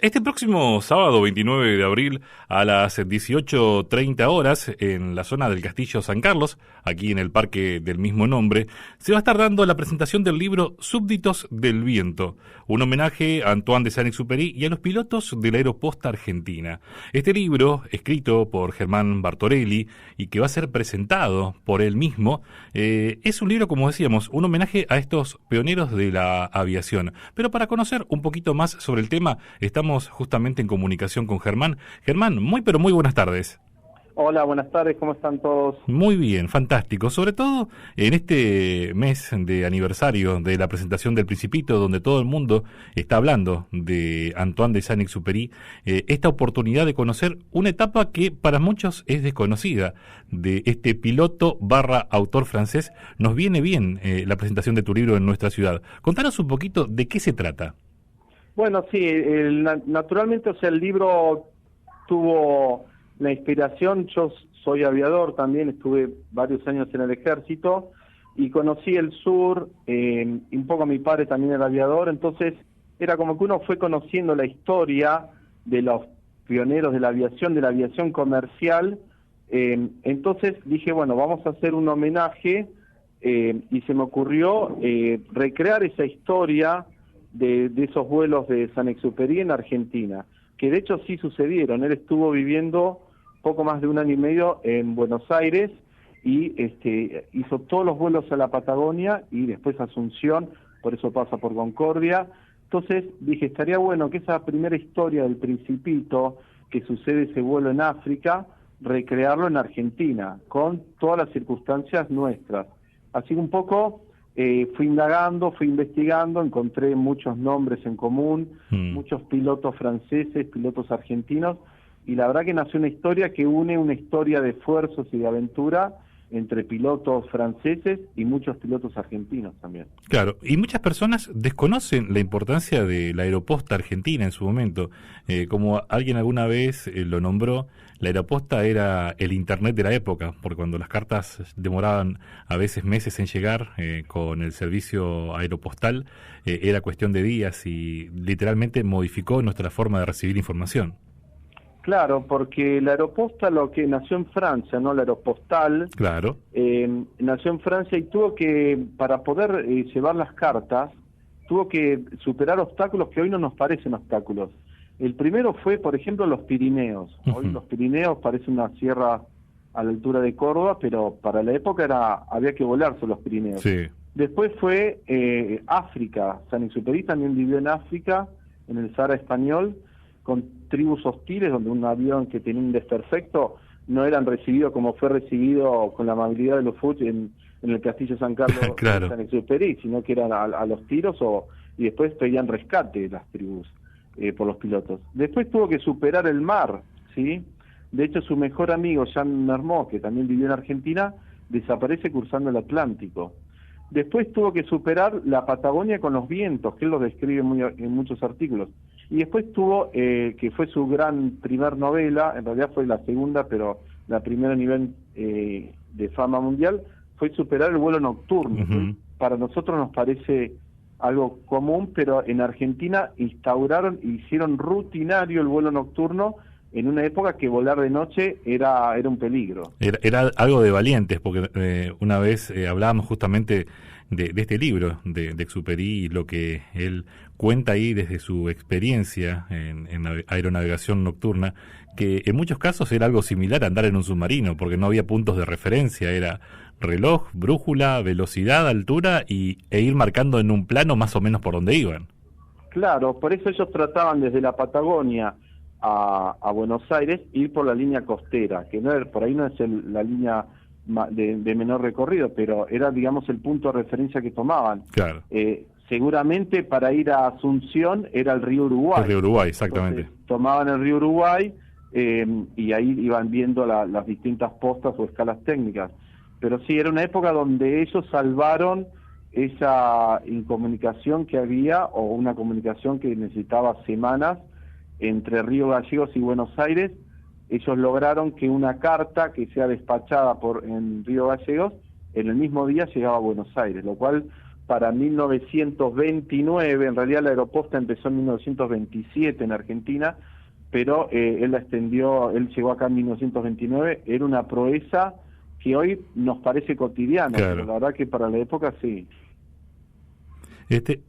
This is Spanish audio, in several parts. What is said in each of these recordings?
Este próximo sábado 29 de abril a las 18:30 horas en la zona del Castillo San Carlos, aquí en el parque del mismo nombre, se va a estar dando la presentación del libro Súbditos del Viento, un homenaje a Antoine de Saint-Exupéry y a los pilotos de la Aeroposta Argentina. Este libro, escrito por Germán Bartorelli y que va a ser presentado por él mismo, es un libro, como decíamos, un homenaje a estos pioneros de la aviación. Pero para conocer un poquito más sobre el tema, estamos justamente en comunicación con Germán. Germán, muy pero muy buenas tardes. Hola, buenas tardes, ¿cómo están todos? Muy bien, fantástico. Sobre todo en este mes de aniversario de la presentación del Principito, donde todo el mundo está hablando de Antoine de Saint-Exupéry, esta oportunidad de conocer una etapa que para muchos es desconocida de este piloto / autor francés. Nos viene bien la presentación de tu libro en nuestra ciudad. Contanos un poquito de qué se trata. Bueno, sí, naturalmente, el libro tuvo la inspiración. Yo soy aviador también, estuve varios años en el ejército y conocí el sur, y un poco mi padre también era aviador, entonces era como que uno fue conociendo la historia de los pioneros de la aviación comercial. Entonces dije, bueno, vamos a hacer un homenaje, y se me ocurrió recrear esa historia de esos vuelos de Saint-Exupéry en Argentina, que de hecho sí sucedieron. Él estuvo viviendo poco más de 1 año y medio en Buenos Aires y hizo todos los vuelos a la Patagonia y después a Asunción, por eso pasa por Concordia. Entonces dije, estaría bueno que esa primera historia del Principito, que sucede ese vuelo en África, recrearlo en Argentina, con todas las circunstancias nuestras. Así que un poco fui indagando, fui investigando, encontré muchos nombres en común, muchos pilotos franceses, pilotos argentinos, y la verdad que nació una historia que une una historia de esfuerzos y de aventura entre pilotos franceses y muchos pilotos argentinos también. Claro, y muchas personas desconocen la importancia de la Aeroposta Argentina en su momento. Como alguien alguna vez lo nombró, la Aeroposta era el internet de la época, porque cuando las cartas demoraban a veces meses en llegar, con el servicio aeropostal, era cuestión de días y literalmente modificó nuestra forma de recibir información. Claro, porque la Aeroposta, lo que nació en Francia, ¿no? La Aeropostal, claro, nació en Francia y tuvo que, para poder llevar las cartas, tuvo que superar obstáculos que hoy no nos parecen obstáculos. El primero fue, por ejemplo, los Pirineos. Hoy los Pirineos parece una sierra a la altura de Córdoba, pero para la época había que volar sobre los Pirineos. Sí. Después fue África. Saint-Exupéry también vivió en África, en el Sahara español, con tribus hostiles, donde un avión que tenía un desperfecto no eran recibidos como fue recibido con la amabilidad de los Fuchs en el Castillo San Carlos. Claro. De Saint-Exupéry, sino que eran a los tiros, y después pedían rescate las tribus por los pilotos. Después tuvo que superar el mar, ¿sí? De hecho, su mejor amigo, Jean Mermoz, que también vivió en Argentina, desaparece cruzando el Atlántico. Después tuvo que superar la Patagonia con los vientos, que él lo describe en muchos artículos. Y después tuvo, que fue su primer novela, en realidad fue la segunda, pero la primera a nivel de fama mundial, fue superar el vuelo nocturno. Uh-huh. Para nosotros nos parece algo común, pero en Argentina hicieron rutinario el vuelo nocturno en una época que volar de noche era un peligro. Era algo de valientes, porque una vez hablábamos justamente de este libro de Exupéry y lo que él cuenta ahí desde su experiencia en aeronavegación nocturna, que en muchos casos era algo similar a andar en un submarino, porque no había puntos de referencia, era reloj, brújula, velocidad, altura e ir marcando en un plano más o menos por donde iban. Claro, por eso ellos trataban desde la Patagonia a Buenos Aires ir por la línea costera, que por ahí no es la línea de menor recorrido, pero era, digamos, el punto de referencia que tomaban. Claro. Seguramente para ir a Asunción era el río Uruguay. El río Uruguay, exactamente. Entonces, tomaban el río Uruguay y ahí iban viendo las distintas postas o escalas técnicas. Pero sí, era una época donde ellos salvaron esa incomunicación que había, o una comunicación que necesitaba semanas entre Río Gallegos y Buenos Aires. Ellos lograron que una carta que sea despachada en Río Gallegos, en el mismo día llegaba a Buenos Aires, lo cual para 1929, en realidad la aeroposta empezó en 1927 en Argentina, pero él la extendió, él llegó acá en 1929, era una proeza que hoy nos parece cotidiana, Claro. pero la verdad que para la época sí.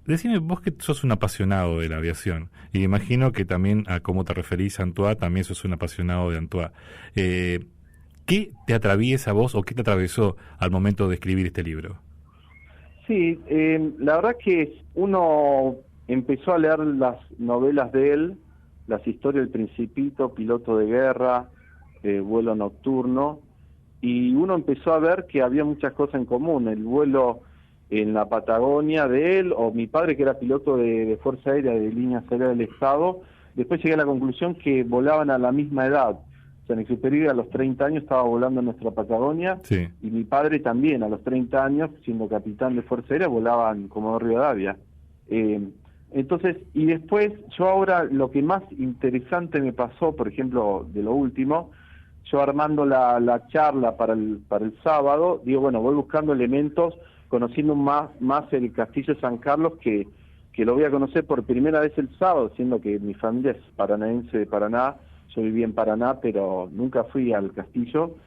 Decime, vos que sos un apasionado de la aviación, y me imagino que también a cómo te referís a Antoine, también sos un apasionado de Antoine. ¿Qué te atraviesa a vos o qué te atravesó al momento de escribir este libro? Sí, la verdad que uno empezó a leer las novelas de él, las historias del Principito, Piloto de Guerra, Vuelo Nocturno, y uno empezó a ver que había muchas cosas en común, el vuelo en la Patagonia de él, o mi padre que era piloto de Fuerza Aérea, de Líneas Aéreas del Estado, después llegué a la conclusión que volaban a la misma edad. Saint-Exupéry a los 30 años estaba volando en nuestra Patagonia, Sí. y mi padre también a los 30 años, siendo capitán de Fuerza Aérea, volaba en Comodoro Rivadavia. Entonces, y después, yo ahora lo que más interesante me pasó, por ejemplo, de lo último, yo armando la charla para el sábado, digo, bueno, voy buscando elementos, conociendo más el Castillo San Carlos, que lo voy a conocer por primera vez el sábado, siendo que mi familia es paranaense de Paraná, yo viví en Paraná, pero nunca fui al castillo.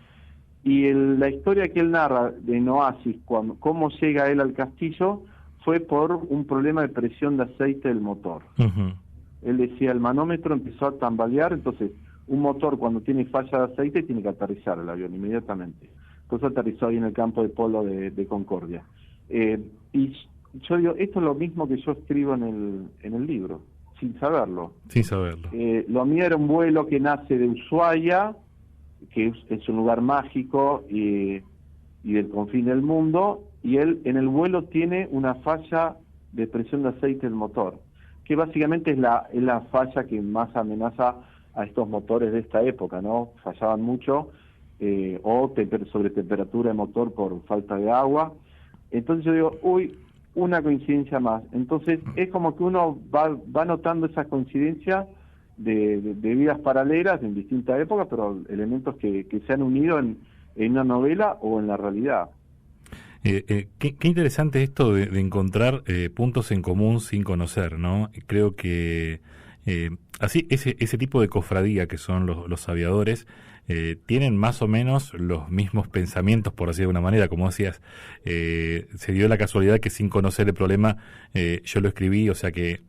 Y la historia que él narra en Oasis, cómo llega él al castillo, fue por un problema de presión de aceite del motor. Uh-huh. Él decía, el manómetro empezó a tambalear, entonces un motor cuando tiene falla de aceite tiene que aterrizar el avión inmediatamente. Entonces aterrizó ahí en el campo de polo de Concordia. Y yo digo, esto es lo mismo que yo escribo en el libro, sin saberlo. Sin saberlo. Lo mío era un vuelo que nace de Ushuaia, que es un lugar mágico y del confín del mundo, y él en el vuelo tiene una falla de presión de aceite del motor, que básicamente es la falla que más amenaza a estos motores de esta época, ¿no? Fallaban mucho, o sobre temperatura de motor por falta de agua. Entonces yo digo, uy, una coincidencia más. Entonces es como que uno va notando esa coincidencia de vidas paralelas en distintas épocas, pero elementos que se han unido en una novela o en la realidad. Qué interesante esto de encontrar puntos en común sin conocer, ¿no? Creo que así ese tipo de cofradía que son los aviadores tienen más o menos los mismos pensamientos, por así de una manera. Como decías, se dio la casualidad que sin conocer el problema yo lo escribí, o sea que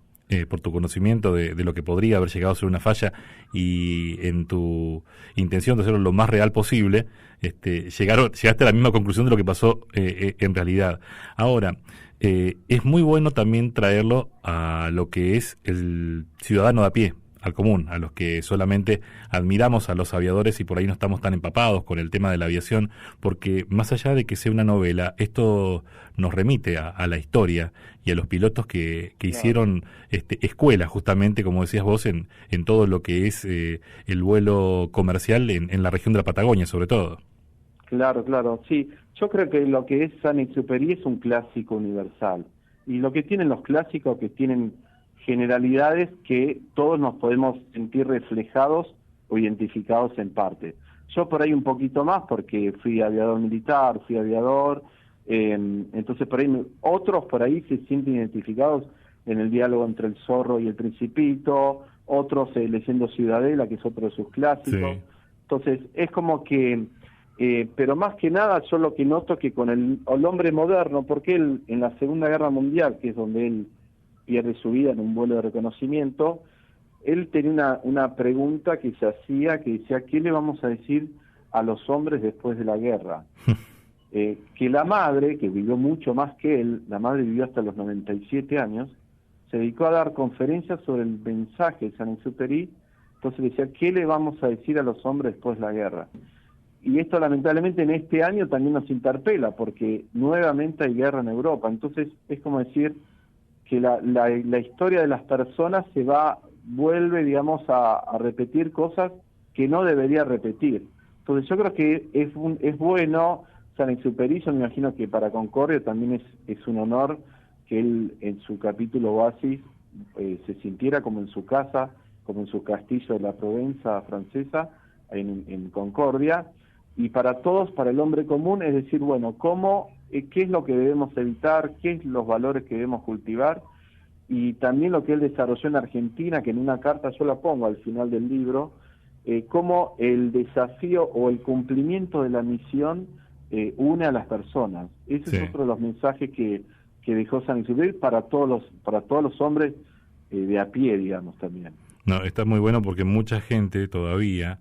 por tu conocimiento de lo que podría haber llegado a ser una falla y en tu intención de hacerlo lo más real posible, llegaste a la misma conclusión de lo que pasó en realidad. Ahora, es muy bueno también traerlo a lo que es el ciudadano de a pie, al común, a los que solamente admiramos a los aviadores y por ahí no estamos tan empapados con el tema de la aviación, porque más allá de que sea una novela, esto nos remite a la historia y a los pilotos que hicieron escuela, justamente, como decías vos, en todo lo que es el vuelo comercial en la región de la Patagonia, sobre todo. Claro, sí. Yo creo que lo que es Saint-Exupéry es un clásico universal. Y lo que tienen los clásicos, que tienen generalidades que todos nos podemos sentir reflejados o identificados en parte. Yo por ahí un poquito más porque fui aviador militar, entonces por ahí otros por ahí se sienten identificados en el diálogo entre el zorro y el Principito, otros leyendo Ciudadela, que es otro de sus clásicos. Sí. Entonces es como que, pero más que nada yo lo que noto que con el hombre moderno, porque él en la Segunda Guerra Mundial, que es donde él pierde su vida en un vuelo de reconocimiento, él tenía una pregunta que se hacía, que decía, ¿qué le vamos a decir a los hombres después de la guerra? Que la madre, que vivió mucho más que él, la madre vivió hasta los 97 años, se dedicó a dar conferencias sobre el mensaje de Saint-Exupéry. Entonces decía, ¿qué le vamos a decir a los hombres después de la guerra? Y esto lamentablemente en este año también nos interpela, porque nuevamente hay guerra en Europa. Entonces es como decir que la historia de las personas vuelve, digamos, a repetir cosas que no debería repetir. Entonces yo creo que es bueno, Saint-Exupéry, yo me imagino que para Concordia también es un honor que él en su capítulo Oasis se sintiera como en su casa, como en su castillo de la Provenza francesa, en Concordia, y para todos, para el hombre común, es decir, bueno, cómo qué es lo que debemos evitar, qué es los valores que debemos cultivar, y también lo que él desarrolló en Argentina, que en una carta yo la pongo al final del libro, cómo el desafío o el cumplimiento de la misión une a las personas. Ese es otro de los mensajes que dejó San Exupéry para todos los hombres de a pie, digamos, también. No, está muy bueno porque mucha gente todavía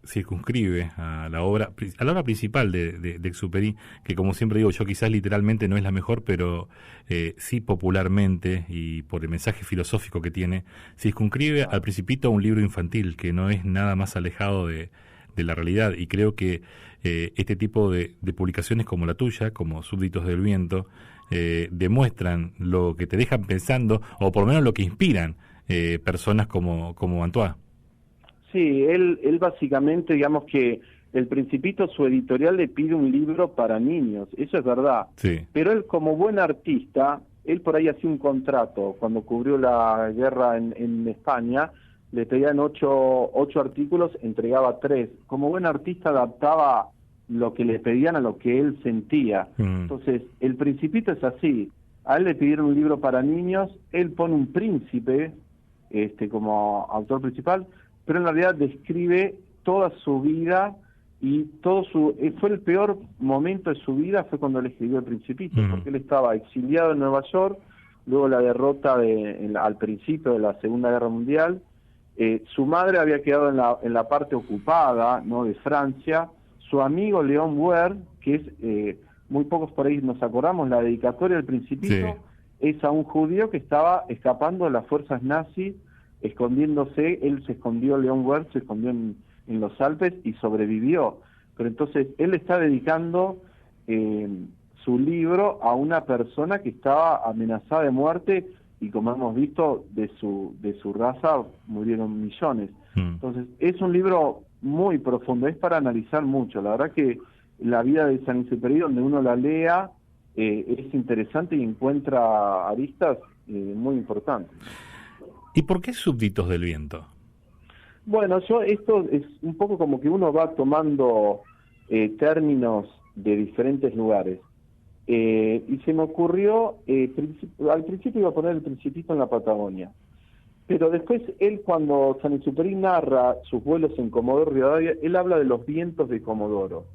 circunscribe a la obra principal de Exupéry, que como siempre digo yo, quizás literalmente no es la mejor, pero sí popularmente y por el mensaje filosófico que tiene, circunscribe al Principito a un libro infantil que no es nada más alejado de la realidad, y creo que este tipo de publicaciones como la tuya, como Súbditos del Viento, demuestran lo que te dejan pensando, o por lo menos lo que inspiran personas como Antoine. Sí, él básicamente, digamos que el Principito, su editorial le pide un libro para niños, eso es verdad. Sí. Pero él, como buen artista, él por ahí hacía un contrato, cuando cubrió la guerra en España, le pedían 8 artículos, entregaba 3. Como buen artista adaptaba lo que le pedían a lo que él sentía. Entonces, el Principito es así. A él le pidieron un libro para niños, él pone un príncipe como autor principal, pero en realidad describe toda su vida y fue el peor momento de su vida, fue cuando él escribió El Principito, porque él estaba exiliado en Nueva York, luego la derrota al principio de la Segunda Guerra Mundial. Su madre había quedado en la parte ocupada, ¿no?, de Francia. Su amigo León Ware, que es, muy pocos por ahí nos acordamos, la dedicatoria del Principito, sí, es a un judío que estaba escapando de las fuerzas nazis, escondiéndose. Él se escondió, León Ware se escondió en los Alpes y sobrevivió. Pero entonces él está dedicando su libro a una persona que estaba amenazada de muerte, y como hemos visto, de su raza murieron millones. Entonces es un libro muy profundo, es para analizar mucho. La verdad que la vida de San Exupéry, donde uno la lea, es interesante y encuentra aristas muy importantes. ¿Y por qué Súbditos del Viento? Bueno, esto es un poco como que uno va tomando términos de diferentes lugares. Y se me ocurrió, al principio iba a poner El Principito en la Patagonia, pero después él, cuando San Exupéry narra sus vuelos en Comodoro Rivadavia, él habla de los vientos de Comodoro.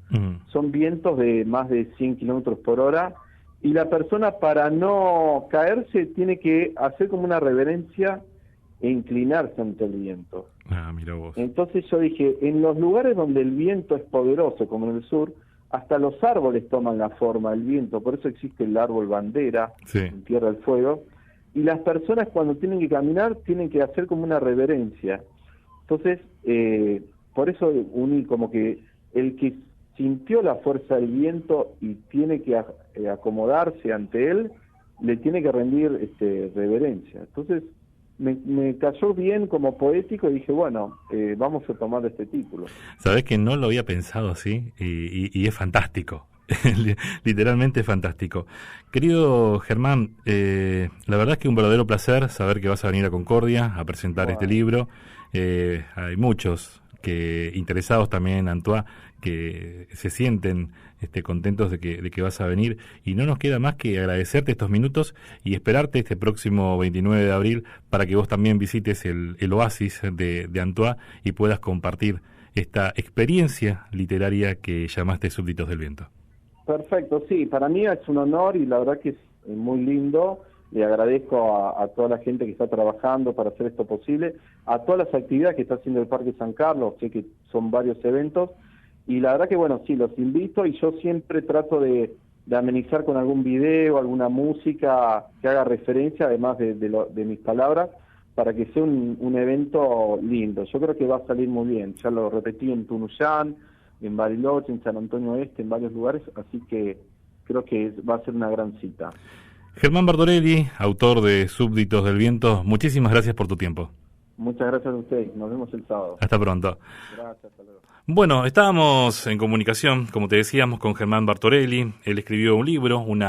Son vientos de más de 100 kilómetros por hora, y la persona, para no caerse, tiene que hacer como una reverencia e inclinarse ante el viento. Ah, mira vos. Entonces yo dije, en los lugares donde el viento es poderoso, como en el sur, hasta los árboles toman la forma del viento, por eso existe el árbol bandera, sí, en Tierra del Fuego, y las personas cuando tienen que caminar tienen que hacer como una reverencia. Entonces, por eso uní como que el que sintió la fuerza del viento y tiene que acomodarse ante él, le tiene que rendir reverencia. Entonces, me cayó bien como poético, y dije, bueno, vamos a tomar este título. Sabés que no lo había pensado así, y es fantástico. Literalmente fantástico. Querido Germán, la verdad es que un verdadero placer saber que vas a venir a Concordia a presentar este libro. Hay muchos interesados también, Antoine, que se sienten contentos de que vas a venir, y no nos queda más que agradecerte estos minutos y esperarte este próximo 29 de abril para que vos también visites el oasis de Antoine y puedas compartir esta experiencia literaria que llamaste Súbditos del Viento. Perfecto, sí, para mí es un honor y la verdad que es muy lindo. Le agradezco a toda la gente que está trabajando para hacer esto posible, a todas las actividades que está haciendo el Parque San Carlos, sé que son varios eventos, y la verdad que bueno, sí, los invito, y yo siempre trato de amenizar con algún video, alguna música que haga referencia, además de mis palabras, para que sea un evento lindo. Yo creo que va a salir muy bien, ya lo repetí en Tunuyán, en Bariloche, en San Antonio Este, en varios lugares, así que creo que va a ser una gran cita. Germán Bartorelli, autor de Súbditos del Viento, muchísimas gracias por tu tiempo. Muchas gracias a ustedes, nos vemos el sábado. Hasta pronto. Gracias, hasta luego. Bueno, estábamos en comunicación, como te decíamos, con Germán Bartorelli. Él escribió un libro, una